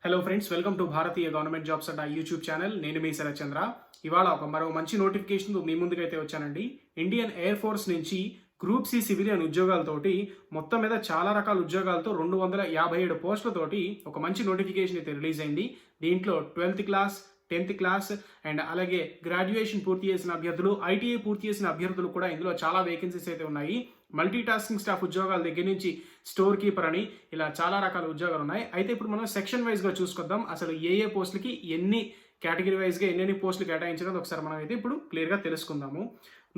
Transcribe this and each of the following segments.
Hello friends, welcome to Bharatiya government jobs Adda YouTube channel. నేను మీ శరత్ చంద్ర. ఇవాళ మరో మంచి నోటిఫికేషన్ మీ ముందుకైతే వచ్చానండి. ఇండియన్ ఎయిర్ ఫోర్స్ నుంచి గ్రూప్ సి సివిలియన్ ఉద్యోగాలతోటి మొత్తం మీద చాలా రకాల ఉద్యోగాలతో 257 పోస్టులతోటి ఒక మంచి నోటిఫికేషన్ అయితే రిలీజ్ అయింది. దీంట్లో 12th class, 10th class and అలాగే గ్రాడ్యుయేషన్ పూర్తి చేసిన అభ్యర్థులు, ఐటీఐ పూర్తి చేసిన అభ్యర్థులు కూడా ఇందులో చాలా వేకెన్సీస్ అయితే ఉన్నాయి. మల్టీ టాస్కింగ్ స్టాఫ్ ఉద్యోగాల దగ్గర నుంచి స్టోర్ కీపర్ అని ఇలా చాలా రకాల ఉద్యోగాలు ఉన్నాయి. అయితే ఇప్పుడు మనం సెక్షన్ వైజ్గా చూసుకొద్దాం. అసలు ఏ పోస్టులకి ఎన్ని కేటగిరీ వైజ్గా ఎన్ని పోస్టులు కేటాయించడం ఒకసారి మనం అయితే ఇప్పుడు క్లియర్గా తెలుసుకుందాము.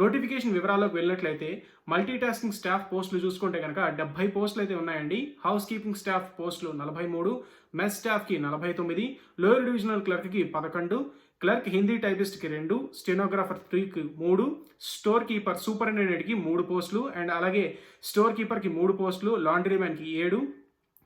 నోటిఫికేషన్ వివరాల్లోకి వెళ్ళినట్లయితే మల్టీ టాస్కింగ్ స్టాఫ్ పోస్టులు చూసుకుంటే కనుక 70 పోస్టులు అయితే ఉన్నాయండి. హౌస్ కీపింగ్ స్టాఫ్ పోస్టులు 43, మెస్ స్టాఫ్కి 49, లోయర్ డివిజనల్ క్లర్క్కి 11, క్లర్క్ హిందీ టైపిస్ట్కి 2, స్టెనోగ్రాఫర్ 3కి 3, స్టోర్ కీపర్ సూపరింటెండెంట్కి 3 పోస్టులు అండ్ అలాగే స్టోర్ కీపర్కి 3 పోస్టులు, లాండ్రీ మ్యాన్కి 7.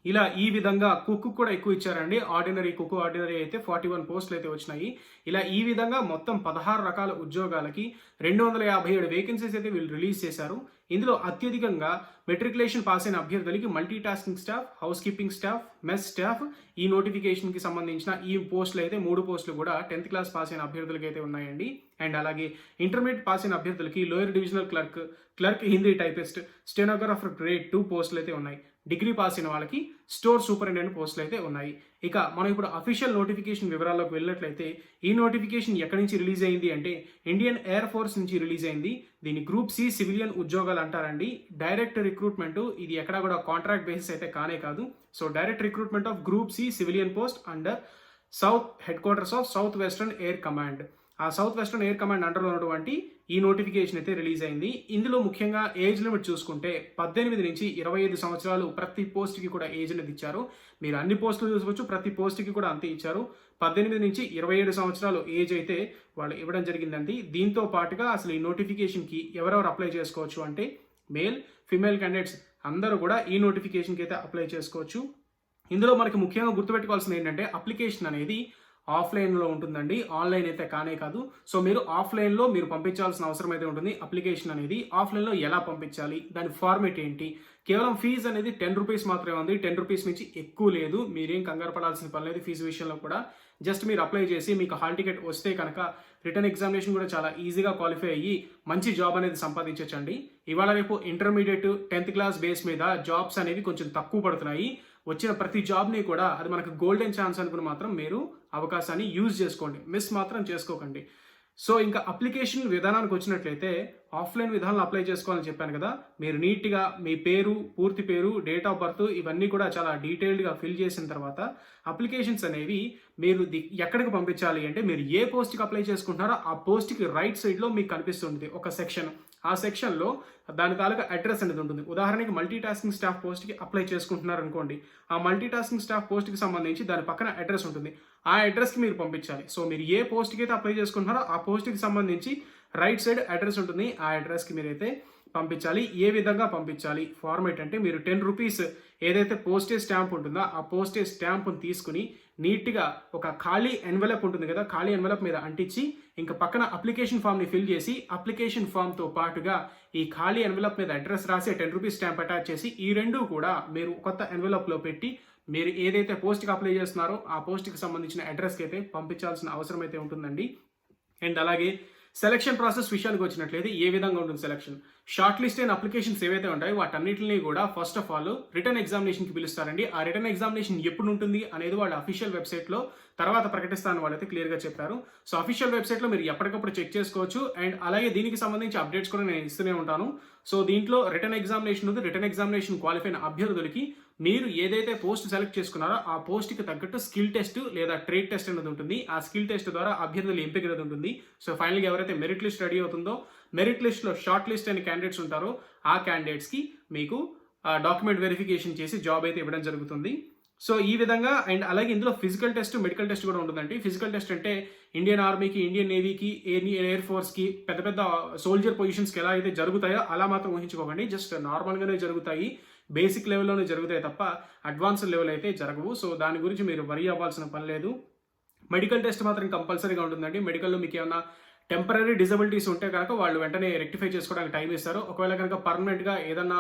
ఇలా ఈ విధంగా కుక్ కూడా ఎక్కువ ఇచ్చారండి. ఆర్డినరీ కుక్, ఆర్డినరీ అయితే 41 పోస్టులు అయితే వచ్చినాయి. ఇలా ఈ విధంగా మొత్తం 16 రకాల ఉద్యోగాలకి 257 వేకెన్సీస్ అయితే వీళ్ళు రిలీజ్ చేశారు. ఇందులో అత్యధికంగా మెట్రికులేషన్ పాస్ అయిన అభ్యర్థులకి multi tasking staff, house keeping staff, mess staff ఈ నోటిఫికేషన్కి సంబంధించిన ఈ పోస్టులు అయితే 3 పోస్టులు కూడా 10th క్లాస్ పాస్ అయిన అభ్యర్థులకి అయితే ఉన్నాయండి. అండ్ అలాగే ఇంటర్మీడియట్ పాస్ అయిన అభ్యర్థులకి lower divisional clerk, clerk Hindi typist, stenographer grade 2 పోస్టులు అయితే ఉన్నాయి. డిగ్రీ పాస్ అయిన వాళ్ళకి స్టోర్ సూపరింటెండెంట్ పోస్టులు అయితే ఉన్నాయి. ఇక మనం ఇప్పుడు అఫీషియల్ నోటిఫికేషన్ వివరాల్లోకి వెళ్ళినట్లయితే ఈ నోటిఫికేషన్ ఎక్కడి నుంచి రిలీజ్ అయింది అంటే ఇండియన్ ఎయిర్ ఫోర్స్ నుంచి రిలీజ్ అయింది. దీన్ని గ్రూప్ సి సివిలియన్ ఉద్యోగాలు అంటారండి. డైరెక్ట్ రిక్రూట్మెంట్, ఇది ఎక్కడ కూడా కాంట్రాక్ట్ బేసిస్ అయితే కానే కాదు. So direct recruitment of group C civilian post under south headquarters of South Western Air Command. ఆ సౌత్ వెస్టర్న్ ఎయిర్ కమాండ్ అండర్లో ఉన్నటువంటి ఈ నోటిఫికేషన్ అయితే రిలీజ్ అయింది. ఇందులో ముఖ్యంగా ఏజ్ లిమిట్ చూసుకుంటే 18 నుంచి 25 సంవత్సరాలు ప్రతి పోస్ట్కి కూడా ఏజ్ అనేది ఇచ్చారు. మీరు అన్ని పోస్టులు చూసుకోవచ్చు, ప్రతి పోస్ట్కి కూడా అంతే ఇచ్చారు. 18 నుంచి 27 సంవత్సరాలు ఏజ్ అయితే వాళ్ళు ఇవ్వడం జరిగిందండి. దీంతో పాటుగా అసలు ఈ నోటిఫికేషన్కి ఎవరెవరు అప్లై చేసుకోవచ్చు అంటే మేల్, ఫిమేల్ క్యాండిడేట్స్ అందరూ కూడా ఈ నోటిఫికేషన్కి అయితే అప్లై చేసుకోవచ్చు. ఇందులో మనకి ముఖ్యంగా గుర్తుపెట్టుకోవాల్సింది ఏంటంటే అప్లికేషన్ అనేది ఆఫ్లైన్లో ఉంటుందండి, ఆన్లైన్ అయితే కానే కాదు. సో మీరు ఆఫ్లైన్లో మీరు పంపించాల్సిన అవసరం అయితే ఉంటుంది. అప్లికేషన్ అనేది ఆఫ్లైన్లో ఎలా పంపించాలి, దాని ఫార్మేట్ ఏంటి, కేవలం ఫీజు అనేది 10 రూపీస్ మాత్రమే ఉంది. 10 రూపీస్ నుంచి ఎక్కువ లేదు. మీరేం కంగారు పడాల్సిన పని లేదు ఫీజు విషయంలో కూడా. జస్ట్ మీరు అప్లై చేసి మీకు హాల్ టికెట్ వస్తే కనుక రిటర్న్ ఎగ్జామినేషన్ కూడా చాలా ఈజీగా క్వాలిఫై అయ్యి మంచి జాబ్ అనేది సంపాదించండి. ఇవాళ రేపు ఇంటర్మీడియట్ 10th క్లాస్ బేస్ మీద జాబ్స్ అనేవి కొంచెం తక్కువ పడుతున్నాయి. వచ్చిన ప్రతి జాబ్ని కూడా అది మనకు గోల్డెన్ ఛాన్స్ అనుకుని మాత్రం మీరు అవకాశాన్ని యూజ్ చేసుకోండి, మిస్ మాత్రం చేసుకోకండి. సో ఇంకా అప్లికేషన్ విధానానికి వచ్చినట్లయితే ఆఫ్లైన్ విధానంలో అప్లై చేసుకోవాలని చెప్పాను కదా. మీరు నీట్గా మీ పేరు, పూర్తి పేరు, డేట్ ఆఫ్ బర్త్ ఇవన్నీ కూడా చాలా డీటెయిల్డ్గా ఫిల్ చేసిన తర్వాత అప్లికేషన్స్ అనేవి మీరు ఎక్కడికి పంపించాలి అంటే మీరు ఏ పోస్ట్కి అప్లై చేసుకుంటున్నారో ఆ పోస్ట్కి రైట్ సైడ్లో మీకు కనిపిస్తుంది ఒక సెక్షన్. ఆ సెక్షన్లో దాని తాలూకా అడ్రస్ అనేది ఉంటుంది. ఉదాహరణకి మల్టీ టాస్కింగ్ స్టాఫ్ పోస్ట్కి అప్లై చేసుకుంటున్నారు అనుకోండి, ఆ మల్టీ టాస్కింగ్ స్టాఫ్ పోస్ట్కి సంబంధించి దాని పక్కన అడ్రస్ ఉంటుంది. ఆ అడ్రస్కి మీరు పంపించాలి. సో మీరు ఏ పోస్ట్కి అయితే అప్లై చేసుకుంటున్నారో ఆ పోస్ట్కి సంబంధించి రైట్ సైడ్ అడ్రస్ ఉంటుంది. ఆ అడ్రస్కి మీరైతే పంపించాలి. ఏ విధంగా పంపించాలి ఫార్మేట్ అంటే మీరు 10 రూపీస్ ఏదైతే పోస్టేజ్ స్టాంప్ ఉంటుందో ఆ పోస్టేజ్ స్టాంప్ని తీసుకుని నీట్గా ఒక ఖాళీ ఎన్వలప్ ఉంటుంది కదా, ఖాళీ ఎన్వలప్ మీద అంటించి ఇంకా పక్కన అప్లికేషన్ ఫామ్ని ఫిల్ చేసి అప్లికేషన్ ఫామ్తో పాటుగా ఈ ఖాళీ ఎన్వలప్ మీద అడ్రస్ రాసి 10 రూపీస్ స్టాంప్ అటాచ్ చేసి ఈ రెండు కూడా మీరు కొత్త ఎన్వలప్లో పెట్టి మీరు ఏదైతే పోస్ట్కి అప్లై చేస్తున్నారో ఆ పోస్ట్కి సంబంధించిన అడ్రస్కి అయితే పంపించాల్సిన అవసరం అయితే ఉంటుందండి. అండ్ అలాగే సెలక్షన్ ప్రాసెస్ విషయానికి వచ్చినట్లయితే ఏ విధంగా ఉంటుంది సెలక్షన్, షార్ట్ లిస్ట్ అయిన అప్లికేషన్స్ ఏవైతే ఉంటాయో వాటన్నిటిని కూడా ఫస్ట్ ఆఫ్ ఆల్ రిటర్న్ ఎగ్జామినేషన్కి పిలుస్తారండి. ఆ రిటర్న్ ఎగ్జామినేషన్ ఎప్పుడు ఉంటుంది అనేది వాళ్ళ అఫీషియల్ వెబ్సైట్లో తర్వాత ప్రకటిస్తాను వాళ్ళైతే క్లియర్గా చెప్పారు. సో అఫీషియల్ వెబ్సైట్లో మీరు ఎప్పటికప్పుడు చెక్ చేసుకోవచ్చు. అండ్ అలాగే దీనికి సంబంధించి అప్డేట్స్ కూడా నేను ఇస్తూనే ఉంటాను. సో దీంట్లో రిటర్న్ ఎగ్జామినేషన్ ఉంది. రిటర్న్ ఎగ్జామినేషన్ క్వాలిఫై అయిన అభ్యర్థులకి మీరు ఏదైతే పోస్ట్ సెలెక్ట్ చేసుకున్నారో ఆ పోస్ట్కి తగ్గట్టు స్కిల్ టెస్ట్ లేదా ట్రేడ్ టెస్ట్ అనేది ఉంటుంది. ఆ స్కిల్ టెస్ట్ ద్వారా అభ్యర్థులు ఎంపిక అనేది ఉంటుంది. సో ఫైనల్గా ఎవరైతే మెరిట్ లిస్ట్ రెడీ అవుతుందో మెరిట్ లిస్ట్లో షార్ట్ లిస్ట్ అయిన క్యాండిడేట్స్ ఉంటారో ఆ క్యాండిడేట్స్కి మీకు డాక్యుమెంట్ వెరిఫికేషన్ చేసి జాబ్ అయితే ఇవ్వడం జరుగుతుంది. సో ఈ విధంగా అండ్ అలాగే ఇందులో ఫిజికల్ టెస్ట్, మెడికల్ టెస్ట్ కూడా ఉంటుందండి. ఫిజికల్ టెస్ట్ అంటే ఇండియన్ ఆర్మీకి, ఇండియన్ నేవీకి, ఎయిర్ ఫోర్స్కి పెద్ద పెద్ద సోల్జర్ పొజిషన్స్కి ఎలా అయితే జరుగుతాయో అలా మాత్రం ఊహించుకోకండి. జస్ట్ నార్మల్గానే జరుగుతాయి, బేసిక్ లెవెల్లోనే జరుగుతాయి తప్ప అడ్వాన్స్డ్ లెవెల్ అయితే జరగవు. సో దాని గురించి మీరు వరీ అవ్వాల్సిన పని లేదు. మెడికల్ టెస్ట్ మాత్రం కంపల్సరీగా ఉంటుందండి. మెడికల్లో మీకు ఏమైనా టెంపరరీ డిజబిలిటీస్ ఉంటే కనుక వాళ్ళు వెంటనే రెక్టిఫై చేసుకోవడానికి టైం ఇస్తారు. ఒకవేళ కనుక పర్మనెంట్గా ఏదన్నా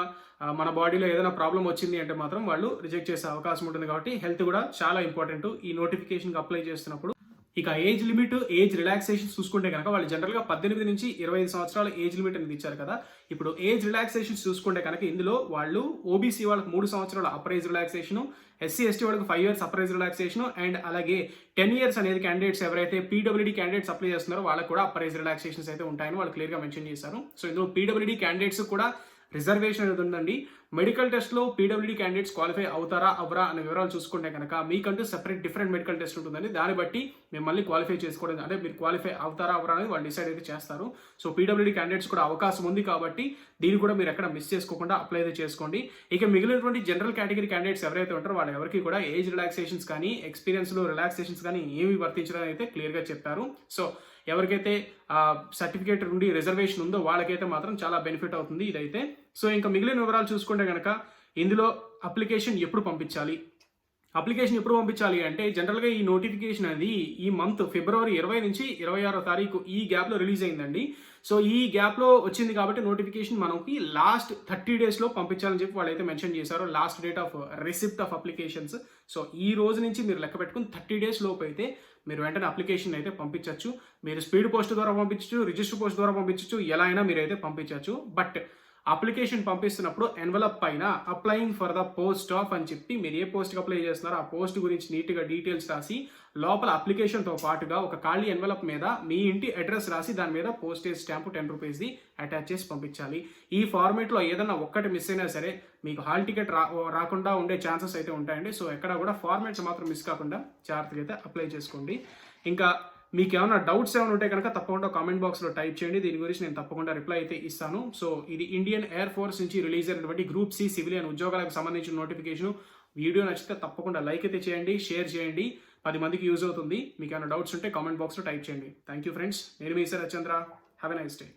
మన బాడీలో ఏదైనా ప్రాబ్లం వచ్చింది అంటే మాత్రం వాళ్ళు రిజెక్ట్ చేసే అవకాశం ఉంటుంది. కాబట్టి హెల్త్ కూడా చాలా ఇంపార్టెంట్ ఈ నోటిఫికేషన్కి అప్లై చేస్తున్నప్పుడు. ఇక ఏజ్ లిమిట్, ఏజ్ రిలాక్సేషన్ చూసుకుంటే కనుక వాళ్ళు జనరల్గా 18 నుంచి 25 సంవత్సరాల ఏజ్ లిమిట్ అనేది ఇచ్చారు కదా. ఇప్పుడు ఏజ్ రిలాక్సేషన్ చూసుకుంటే కనుక ఇందులో వాళ్ళు ఓబీసీ వాళ్ళకి 3 సంవత్సరాల అప్రైజ్ రిలాక్సేషన్, ఎస్సీ ఎస్టీ వాళ్ళకి 5 years అప్రైజ్ రిలాక్సేషన్, అండ్ అలాగే 10 years అనేది క్యాండిడేట్స్ ఎవరైతే పీడబ్ల్యూడీ క్యాండిడేట్స్ అప్లై చేస్తున్నారో వాళ్ళకి కూడా అప్రైజ్ రిలాక్సేషన్స్ అయితే ఉంటాయని వాళ్ళు క్లియర్గా మెన్షన్ చేశారు. సో ఇందులో పీడబ్ల్యూడీ క్యాండిడేట్స్ కూడా రిజర్వేషన్ అనేది ఉందండి. మెడికల్ టెస్ట్లో పీడబ్ల్యూడీ క్యాండిడేట్స్ క్వాలిఫై అవుతారా అవరా అనే వివరాలు చూసుకుంటే కనుక మీకంటూ సెపరేట్ డిఫరెంట్ మెడికల్ టెస్ట్ ఉంటుందండి. దాన్ని బట్టి మిమ్మల్ని క్వాలిఫై చేసుకోవడం అంటే మీరు క్వాలిఫై అవుతారా అవరా అనేది వాళ్ళు డిసైడ్ అయితే చేస్తారు. సో పీడబ్ల్యూడీ క్యాండిడేట్స్ కూడా అవకాశం ఉంది కాబట్టి దీన్ని కూడా మీరు ఎక్కడ మిస్ చేసుకోకుండా అప్లై అయితే చేసుకోండి. ఇక మిగిలినటువంటి జనరల్ కేటగిరీ క్యాండిడేట్స్ ఎవరైతే ఉంటారో వాళ్ళు ఎవరికి కూడా ఏజ్ రిలాక్సేషన్స్ కానీ ఎక్స్పీరియన్స్లో రిలాక్సేషన్స్ కానీ ఏమి వర్తించడం అయితే క్లియర్గా చెప్పారు. సో ఎవరికైతే సర్టిఫికేట్ నుండి రిజర్వేషన్ ఉందో వాళ్ళకైతే మాత్రం చాలా బెనిఫిట్ అవుతుంది ఇదైతే. సో ఇంకా మిగిలిన వివరాలు చూసుకుంటే కనుక ఇందులో అప్లికేషన్ ఎప్పుడు పంపించాలి అంటే జనరల్గా ఈ నోటిఫికేషన్ అనేది ఈ మంత్ ఫిబ్రవరి 20 నుంచి 26వ తారీఖు ఈ గ్యాప్లో రిలీజ్ అయిందండి. సో ఈ గ్యాప్లో వచ్చింది కాబట్టి నోటిఫికేషన్ మనకి లాస్ట్ 30 daysలో పంపించాలని చెప్పి వాళ్ళైతే మెన్షన్ చేశారు. Last date of receipt of applications. So ఈ రోజు నుంచి మీరు లెక్క పెట్టుకుని 30 days లోపు అయితే మీరు వెంటనే అప్లికేషన్ అయితే పంపించవచ్చు. మీరు స్పీడ్ పోస్ట్ ద్వారా పంపించవచ్చు, రిజిస్టర్ పోస్ట్ ద్వారా పంపించవచ్చు, ఎలా అయినా మీరు అయితే పంపించవచ్చు. బట్ అప్లికేషన్ పంపిస్తున్నప్పుడు ఎన్వలప్ పైన applying for the post of అని చెప్పి మీరు ఏ పోస్ట్కి అప్లై చేస్తున్నారో ఆ పోస్ట్ గురించి నీట్గా డీటెయిల్స్ రాసి లోపల అప్లికేషన్తో పాటుగా ఒక ఖాళీ ఎన్వలప్ మీద మీ ఇంటి అడ్రస్ రాసి దాని మీద పోస్టేజ్ స్టాంపు 10 రూపీస్ది అటాచ్ చేసి పంపించాలి. ఈ ఫార్మేట్లో ఏదన్నా ఒక్కటి మిస్ అయినా సరే మీకు హాల్ టికెట్ రాకుండా ఉండే ఛాన్సెస్ అయితే ఉంటాయండి. సో ఎక్కడ కూడా ఫార్మేట్స్ మాత్రం మిస్ కాకుండా జాగ్రత్తగా అయితే అప్లై చేసుకోండి. ఇంకా మీకు ఏమైనా డౌట్స్ ఏమైనా ఉంటే కనుక తప్పకుండా కామెంట్ బాక్స్లో టైప్ చేయండి. దీని గురించి నేను తప్పకుండా రిప్లై అయితే ఇస్తాను. సో ఇది ఇండియన్ ఎయిర్ ఫోర్స్ నుంచి రిలీజ్ అయినటువంటి గ్రూప్ సి సివిలియన్ ఉద్యోగాలకు సంబంధించిన నోటిఫికేషన్. వీడియో నచ్చితే తప్పకుండా లైక్ అయితే చేయండి, షేర్ చేయండి, 10 మందికి యూజ్ అవుతుంది. మీకు ఏమైనా డౌట్స్ ఉంటే కామెంట్ బాక్స్లో టైప్ చేయండి. Thank you friends. నేను మీ Sarachandra. Have a nice day.